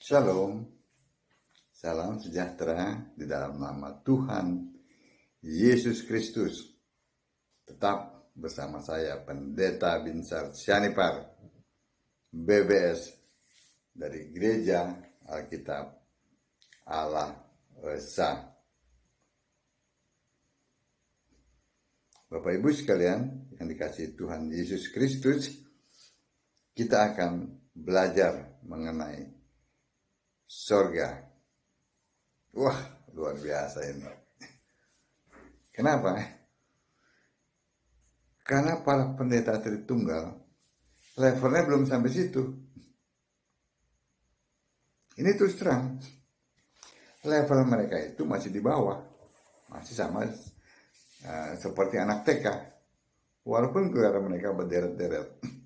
Shalom, salam sejahtera di dalam nama Tuhan Yesus Kristus. Tetap bersama saya Pendeta Binsar Sianipar, BBS dari Gereja Alkitab Allah Esa. Bapak Ibu sekalian yang dikasihi Tuhan Yesus Kristus, kita akan belajar mengenai sorga. Wah, luar biasa ini. Kenapa? Karena para pendeta Tritunggal levelnya belum sampai situ. Ini terus terang, level mereka itu masih di bawah, masih sama seperti anak TK, walaupun gelar mereka berderet-deret.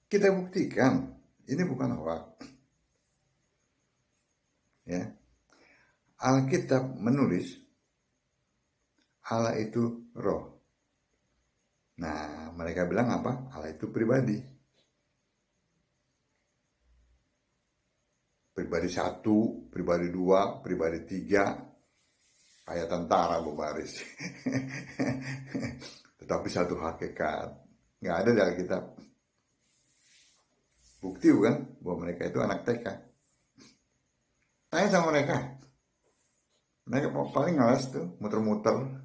Kita buktikan ini bukan hoax. Ya, Alkitab menulis Allah itu roh. Nah, mereka bilang apa? Allah itu pribadi. Pribadi satu, pribadi dua, pribadi tiga, kayak tentara berbaris. Tetapi satu hakikat. Nggak ada di Alkitab. Bukti bukan bahwa mereka itu anak TK. Tanya sama mereka. Mereka paling ngalas tuh, muter-muter.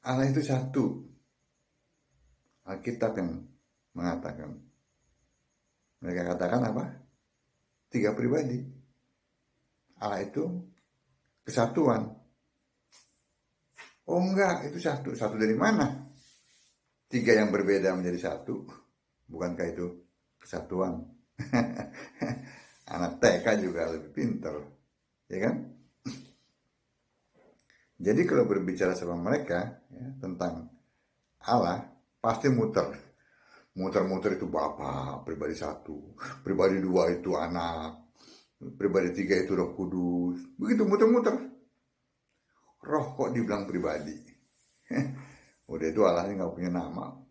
Allah itu satu. Alkitab yang mengatakan. Mereka katakan apa? 3 pribadi. Allah itu kesatuan. Oh enggak, itu satu. Satu dari mana? 3 yang berbeda menjadi satu. Bukankah itu kesatuan? Anak TK juga lebih pintar. Ya kan? Jadi kalau berbicara sama mereka ya, tentang Allah, pasti muter. Muter-muter itu Bapa, pribadi satu. Pribadi 2 itu anak. Pribadi 3 itu Roh Kudus. Begitu muter-muter. Roh kok dibilang pribadi? Udah itu Allahnya gak punya nama.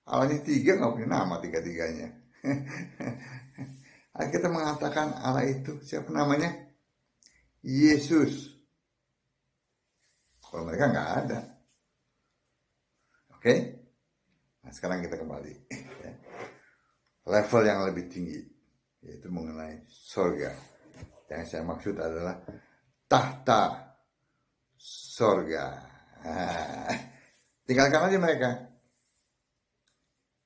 Allahnya 3 gak punya nama tiga-tiganya. Kita mengatakan Allah itu siapa namanya? Yesus. Kalau mereka nggak ada. Oke? Nah, sekarang kita kembali. Level yang lebih tinggi, yaitu mengenai sorga. Yang saya maksud adalah tahta sorga. Tinggalkan aja mereka.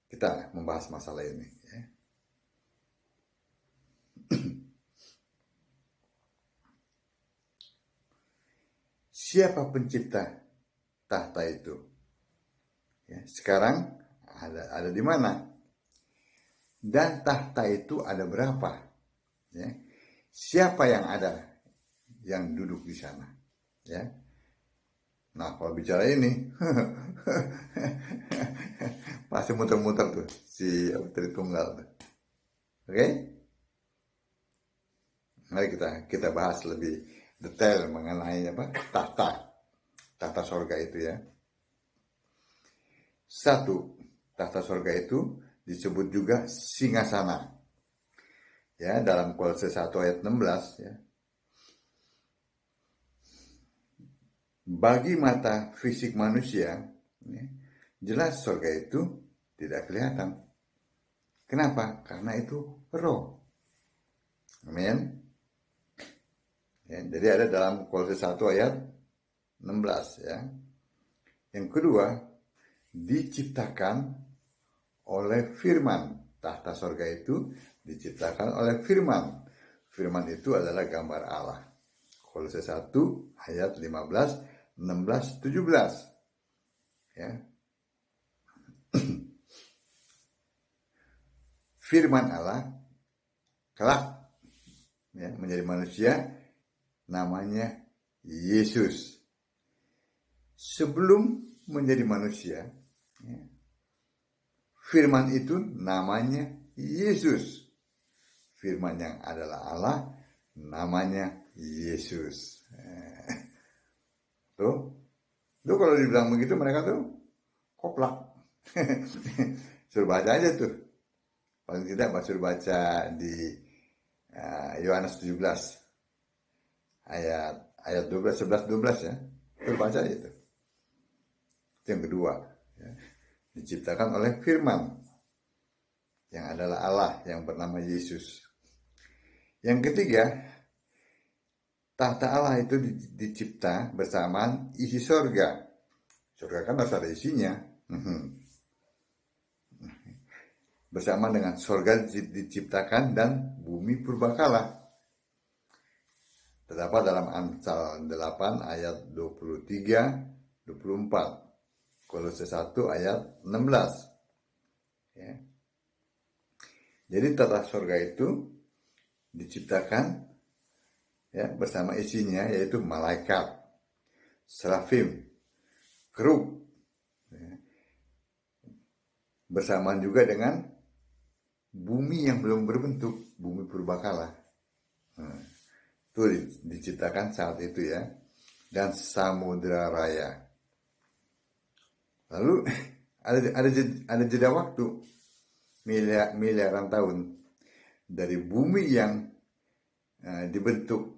Kita membahas masalah ini. Siapa pencipta tahta itu? Ya, sekarang ada di mana? Dan tahta itu ada berapa? Ya. Siapa yang ada yang duduk di sana? Ya. Nah, kalau bicara ini, pasti muter-muter tuh si Tritunggal. Oke? Mari kita bahas lebih detail mengenai apa tahta sorga itu ya. 1, tahta sorga itu disebut juga singgasana. Ya, dalam Kolose 1 ayat 16 ya. Bagi mata fisik manusia, ya, jelas sorga itu tidak kelihatan. Kenapa? Karena itu roh. Amin. Ya, jadi ada dalam Kolose 1 ayat 16 ya. Yang kedua, diciptakan oleh firman. Tahta sorga itu diciptakan oleh firman. Firman itu adalah gambar Allah. Kolose 1 ayat 15, 16, 17. Ya. Firman Allah kelak ya, menjadi manusia, namanya Yesus. Sebelum menjadi manusia, ya, firman itu namanya Yesus. Firman yang adalah Allah, namanya Yesus. Tuh kalau dibilang begitu mereka tuh koplak. Suruh baca aja tuh Paling tidak suruh baca di Yohanes 17 ayat 12, 11, 12 ya. Suruh baca itu. Itu yang kedua. Ya. Diciptakan oleh firman yang adalah Allah yang bernama Yesus. Yang ketiga, tahta Allah itu dicipta bersamaan isi sorga. Sorga kan harus ada isinya. Bersama dengan sorga diciptakan dan bumi purbakala. Terdapat dalam Amsal 8 ayat 23-24. Kolose 1 ayat 16. Ya. Jadi tata sorga itu diciptakan ya, bersama isinya, yaitu malaikat, serafim, kerub, ya. Bersamaan juga dengan bumi yang belum berbentuk, bumi purbakala. Itu diciptakan saat itu ya. Dan samudra raya. Lalu ada jeda waktu miliaran tahun dari bumi yang dibentuk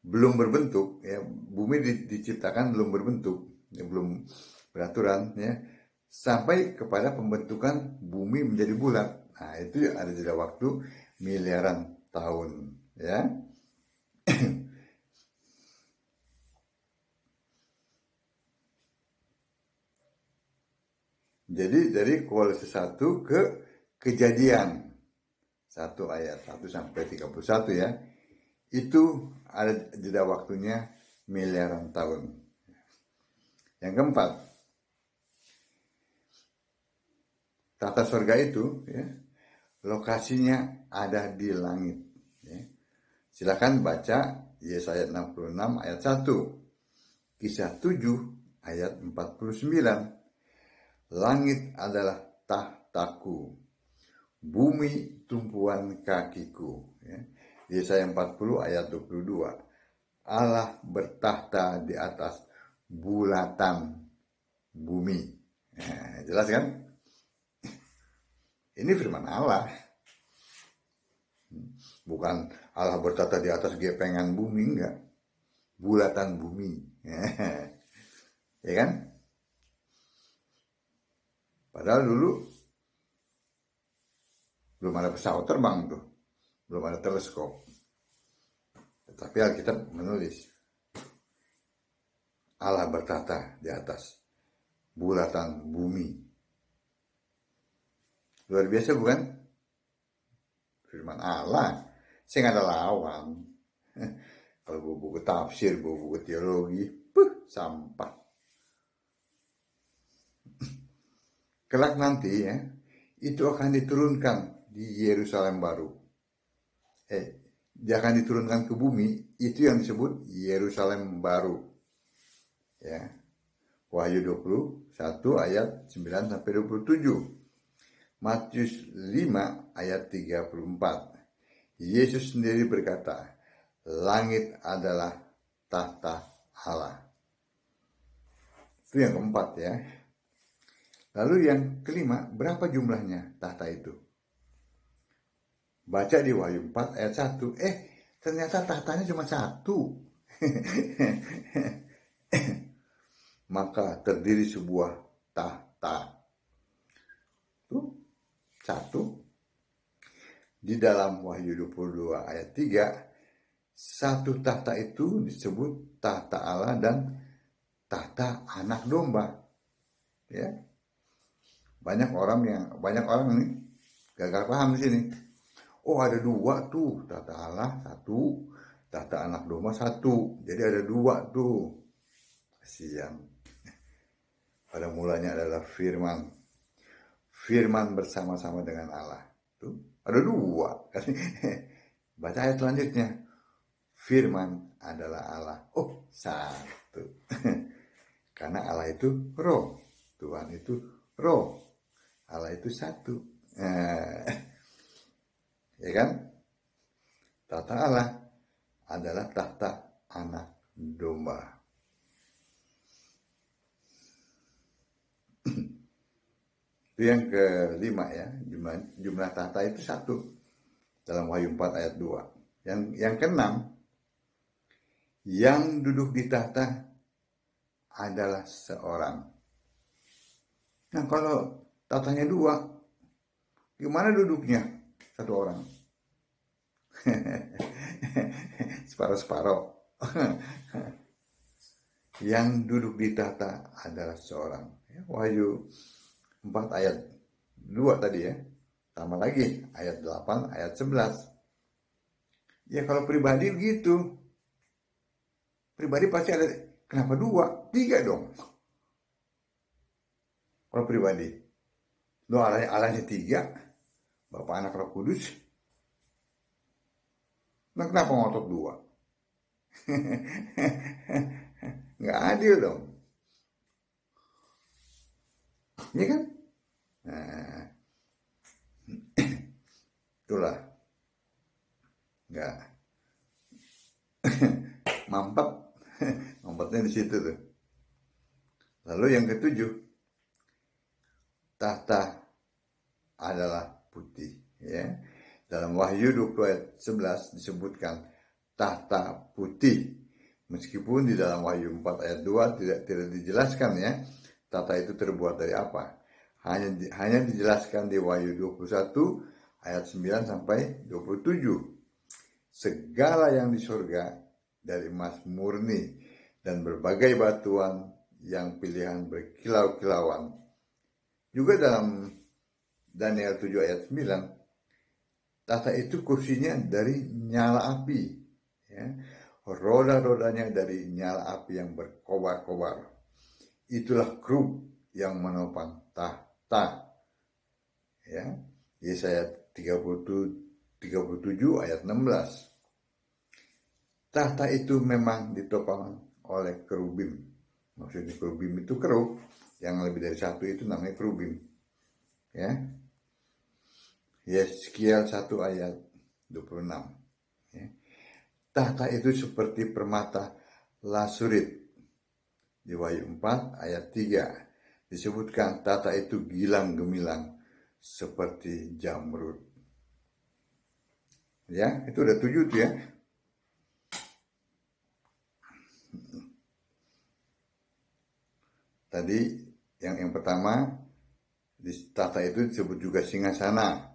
belum berbentuk ya, bumi diciptakan belum berbentuk ya, belum beraturan ya, sampai kepada pembentukan bumi menjadi bulat. Nah, itu ada jeda waktu miliaran tahun ya. Jadi dari Kolose 1 ke Kejadian 1 ayat 1 sampai 31 ya. Itu ada jeda waktunya miliaran tahun. Yang keempat, tata surga itu ya, lokasinya ada di langit. Ya. Silakan baca Yesaya 66 ayat 1, Kisah 7 ayat 49. Langit adalah tahtaku, bumi tumpuan kakiku. Ya. Yesaya 40 ayat 22. Allah bertahta di atas bulatan bumi. Ya, jelas kan? Ini firman Allah. Bukan Allah bertahta di atas gepengan bumi, enggak. Bulatan bumi. Ya kan? Padahal dulu belum ada pesawat terbang tuh. Belum ada teleskop. Tetapi Alkitab menulis Allah bertahta di atas bulatan bumi. Luar biasa bukan? Firman Allah. Saya nggak ada lawan. Kalau buku tafsir, buku teologi, sampah. Kelak nanti ya, itu akan diturunkan di Yerusalem baru. Dia akan diturunkan ke bumi, itu yang disebut Yerusalem baru. Ya. Wahyu 21 ayat 9 sampai 27. Matius 5 ayat 34. Yesus sendiri berkata, langit adalah tahta Allah. Itu yang keempat ya. Lalu yang kelima, berapa jumlahnya tahta itu? Baca di Wahyu 4 ayat 1. Ternyata tahtanya cuma satu. Maka terdiri sebuah tahta. Tuh, satu. Di dalam Wahyu 22 ayat 3, satu tahta itu disebut tahta Allah dan tahta anak domba. Ya. Banyak orang nih gagal paham di sini. Oh, ada dua tuh, tahta Allah satu, tahta anak domba satu. Jadi ada dua tuh. Kasihan. Pada mulanya adalah firman. Firman bersama-sama dengan Allah. Tuh, ada dua. Baca ayat selanjutnya. Firman adalah Allah. Oh, satu. Karena Allah itu roh. Tuhan itu roh. Allah itu satu. Ya kan? Tahta Allah adalah tahta anak domba. Itu Itu yang kelima ya, jumlah tahta itu satu dalam Wahyu 4 ayat 2. Yang keenam, yang duduk di tahta adalah seorang. Nah kalau tahtanya dua, gimana duduknya satu orang? Separuh-separuh. Yang duduk di tahta adalah seorang. Wahyu 4 ayat 2 tadi ya. Tambah lagi ayat 8, ayat 11. Ya kalau pribadi begitu. Pribadi pasti ada, kenapa dua? Tiga dong. Kalau pribadi. Loh Allahnya tiga. Bapak, Anak, Roh Kudus. Nah kenapa ngotot dua? Nggak adil dong. Iya kan? Nah, itulah. Nggak. Mampet. Mampetnya di situ tuh. Lalu yang ketujuh, tahta adalah putih. Ya. Dalam Wahyu 20 ayat 11 disebutkan tahta putih. Meskipun di dalam Wahyu 4 ayat 2 tidak dijelaskan ya, tahta itu terbuat dari apa. Hanya dijelaskan di Wahyu 21 ayat 9 sampai 27. Segala yang di surga dari emas murni dan berbagai batuan yang pilihan berkilau-kilauan. Juga dalam Daniel 7 ayat 9, tahta itu kursinya dari nyala api. Ya. Roda-rodanya dari nyala api yang berkobar-kobar. Itulah kerub yang menopang tahta. Ya. Yesaya 37 ayat 16. Tahta itu memang ditopang oleh kerubim. Maksudnya kerubim itu kerub, yang lebih dari satu itu namanya kerubim. Ya. Yeskiel 1 ayat 26. Ya. Tahta itu seperti permata lasurit. Di Wahyu 4 ayat 3 disebutkan tahta itu gilang gemilang seperti jamrud. Ya, itu udah 7 tuh ya. Tadi yang pertama, di tahta itu disebut juga singgasana.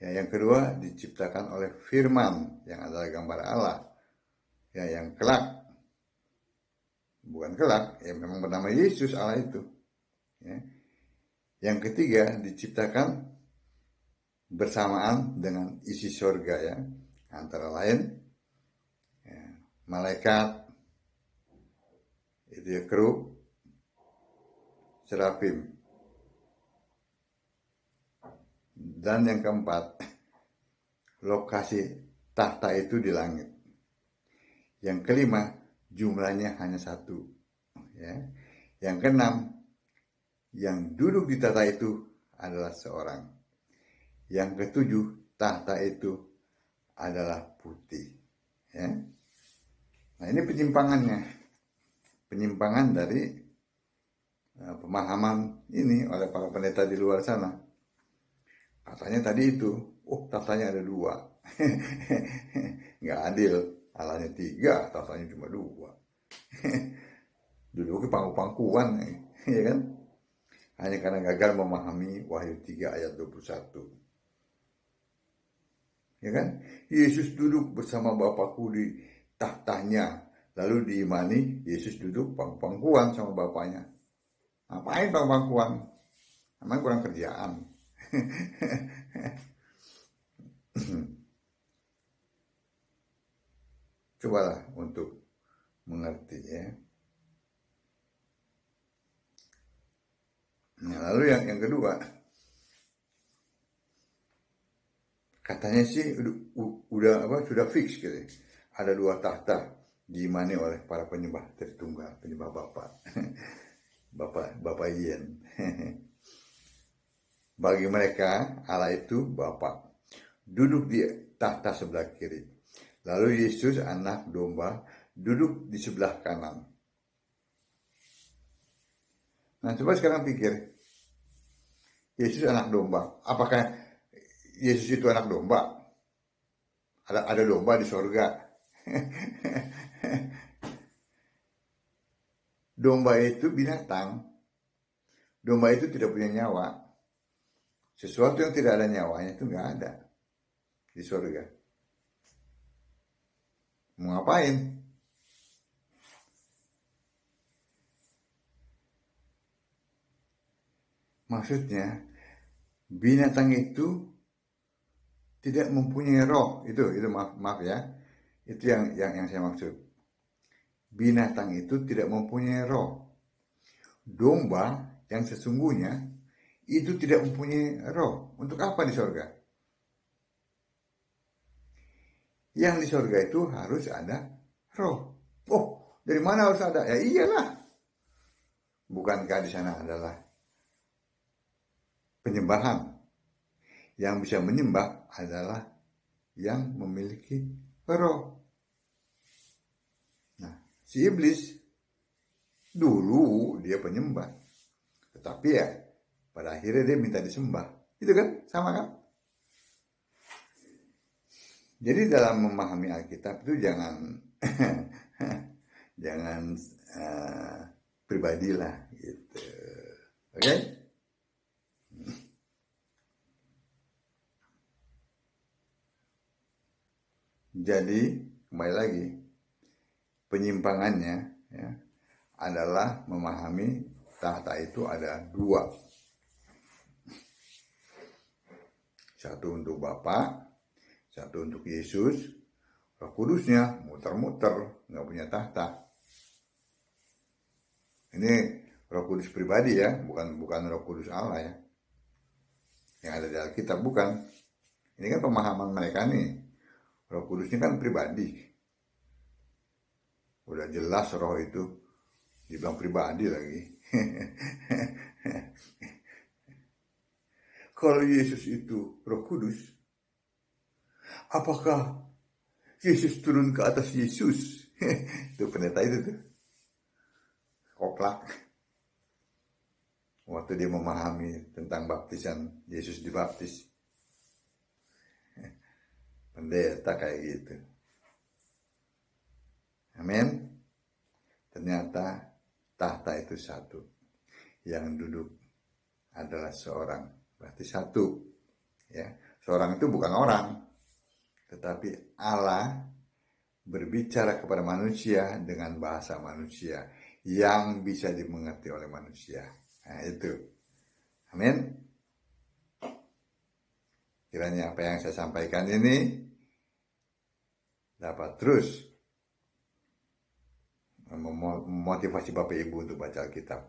Ya, yang kedua diciptakan oleh firman yang adalah gambar Allah. Ya, yang kelak, bukan kelak, ya memang bernama Yesus Allah itu. Ya. Yang ketiga diciptakan bersamaan dengan isi surga ya, antara lain ya, malaikat, itu ya kerub, serafim. Dan yang keempat, lokasi tahta itu di langit. Yang kelima, jumlahnya hanya satu. Ya. Yang keenam, yang duduk di tahta itu adalah seorang. Yang ketujuh, tahta itu adalah putih. Ya. Nah ini penyimpangannya. Penyimpangan dari pemahaman ini oleh para pendeta di luar sana. Katanya tadi itu, tahtanya ada dua. Nggak adil, Allahnya tiga, tahtanya cuma dua. Duduknya pangku-pangkuan, ya kan? Hanya karena gagal memahami Wahyu 3 ayat 21. Ya kan? Yesus duduk bersama Bapakku di tahtanya. Lalu diimani Yesus duduk pangku-pangkuan sama Bapaknya. Ngapain pangku-pangkuan? Namanya kurang kerjaan. Cobalah untuk mengerti ya. Nah, lalu yang kedua, katanya sih sudah fix gitu. Ada dua tahta diimani oleh para penyembah Tritunggal, penyembah Bapa. Bapak Yen. Bagi mereka Allah itu Bapa. Duduk di tahta sebelah kiri. Lalu Yesus anak domba duduk di sebelah kanan. Nah coba sekarang pikir, Yesus anak domba. Apakah Yesus itu anak domba? Ada domba di sorga. Domba itu binatang. Domba itu tidak punya nyawa. Sesuatu yang tidak ada nyawanya itu nggak ada di sorga. Mau ngapain? Maksudnya, binatang itu tidak mempunyai roh. Itu maaf ya. Itu yang saya maksud. Binatang itu tidak mempunyai roh. Domba yang sesungguhnya itu tidak mempunyai roh. Untuk apa di sorga? Yang di sorga itu harus ada roh. Oh, dari mana harus ada? Ya iyalah. Bukankah di sana adalah penyembahan? Yang bisa menyembah adalah yang memiliki roh. Nah, si iblis dulu dia penyembah. Tetapi ya, pada akhirnya dia minta disembah. Itu kan? Sama kan? Jadi dalam memahami Alkitab itu jangan jangan pribadilah gitu. Oke? Okay? Jadi kembali lagi, penyimpangannya ya, adalah memahami tahta itu ada dua. Satu untuk Bapa, satu untuk Yesus. Roh Kudusnya muter-muter, nggak punya tahta. Ini Roh Kudus pribadi ya, bukan Roh Kudus Allah ya. Yang ada di Alkitab bukan. Ini kan pemahaman mereka nih. Roh Kudusnya kan pribadi. Udah jelas roh itu dibilang pribadi lagi. Kalau Yesus itu Roh Kudus, apakah Yesus turun ke atas Yesus? Itu pendeta itu tuh. Koklak. Waktu dia memahami tentang baptisan, Yesus dibaptis. Pendeta kayak gitu. Amin. Ternyata tahta itu satu. Yang duduk adalah seorang. Berarti satu. Ya. Seorang itu bukan orang. Tetapi Allah berbicara kepada manusia dengan bahasa manusia yang bisa dimengerti oleh manusia. Nah itu. Amin. Kiranya apa yang saya sampaikan ini dapat terus memotivasi Bapak Ibu untuk baca Alkitab.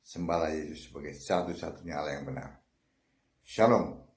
Sembahlah Yesus sebagai satu-satunya Allah yang benar. Shalom.